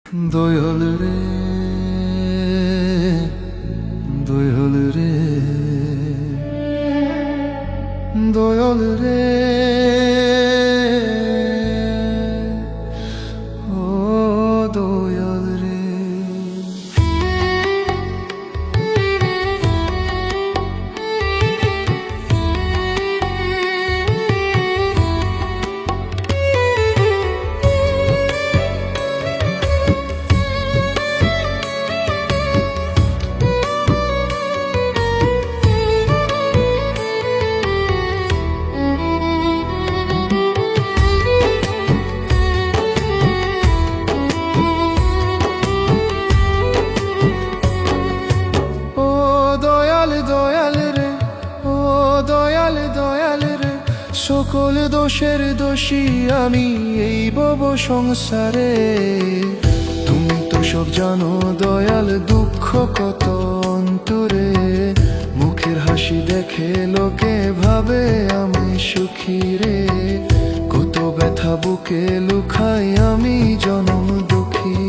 দয়াল রে, দয়াল রে, দয়াল রে, ও দয়াল রে। সকল দোষের দোষী আমি এই ভব সংসারে। তুমি তো সব জানো দয়াল, দুঃখ কত অন্তরে। মুখের হাসি দেখে লোকে ভাবে আমি সুখী রে। কত ব্যথা বুকে লুকাই আমি জনম দুঃখী।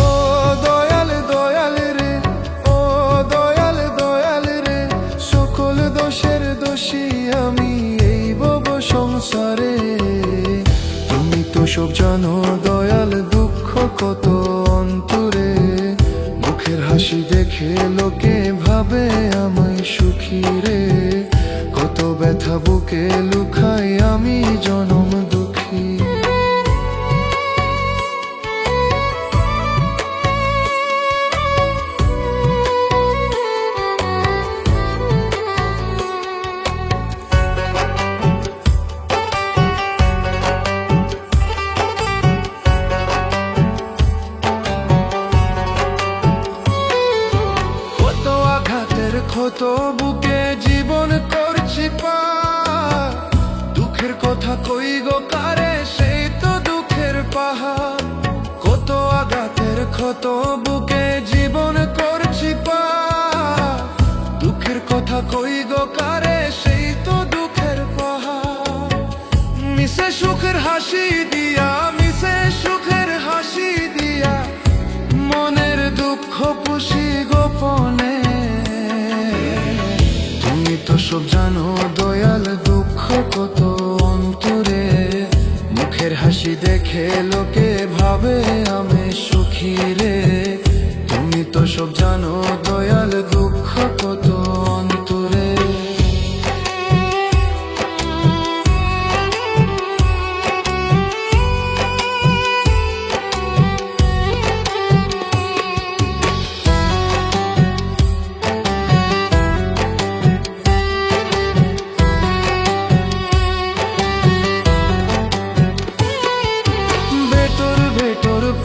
ও দয়াল দয়াল রে, ও দয়াল দয়াল রে, সকল দোষের দোষী আমি সংসারে। তুমি তো সব জানো দয়াল, দুঃখ কত অন্তরে। মুখের হাসি দেখে লোকে ভাবে আমায় সুখী রে। কত ব্যথা বুকে লুকাই আমি জনম দুঃখী। ক্ষত বুকে জীবন করছি পার। দুঃখের কথা কই গো কারে, সেই তো দুঃখের পাহাড়। কত আঘাতের ক্ষত বুকে জীবন করছি পার। দুঃখের কথা কই গো কারে, সেই তো দুঃখের পাহাড়। মিশে সুখের হাসি দিয়া, মিশে সুখের হাসি দিয়া, মনের দুঃখ পুষি গোপনে। তুমি তো সব জানো দয়াল, দুঃখ কত অন্তরে। মুখের হাসি দেখে লোকে ভাবে আমি সুখী রে। তুমি তো সব জানো দয়াল, দুঃখ কত অন্তরে।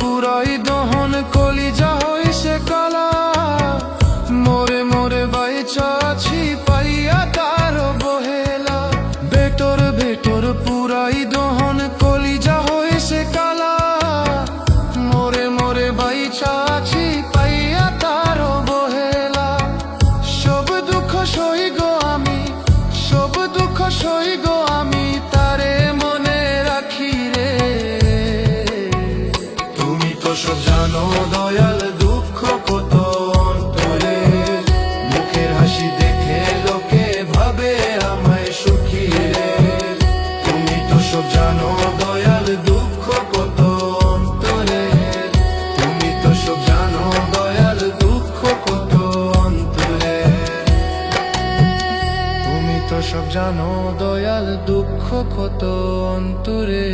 পুরাই দহন কলিজা হইছে কালা। মোরে মোরে বাইচা আছি পাইয়া তার বহেলা। বেটর বেটর পুরাই দহন কলিজা হইছে কালা। মোরে মোরে বাইচা আছি পাইয়া তার বহেলা। সব দুঃখ সই গো আমি, সব দুঃখ সই গো আমি, তারে মনে রাখি রে। সব জানো দয়াল, দুঃখ কত অন্তরে। মুখের হাসি দেখে লোকে ভাবে আমায় সুখী রে। তুমি তো সব জানো দয়াল, দুঃখ কত অন্তরে। তুমি তো সব জানো দয়াল, দুঃখ কত অন্তরে। তুমি তো সব জানো দয়াল, দুঃখ কত অন্তরে।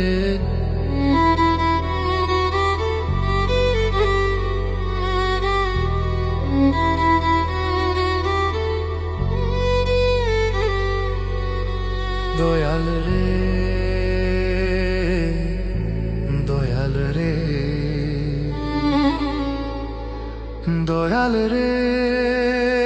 দয়াল রে, দয়াল রে, দয়াল রে।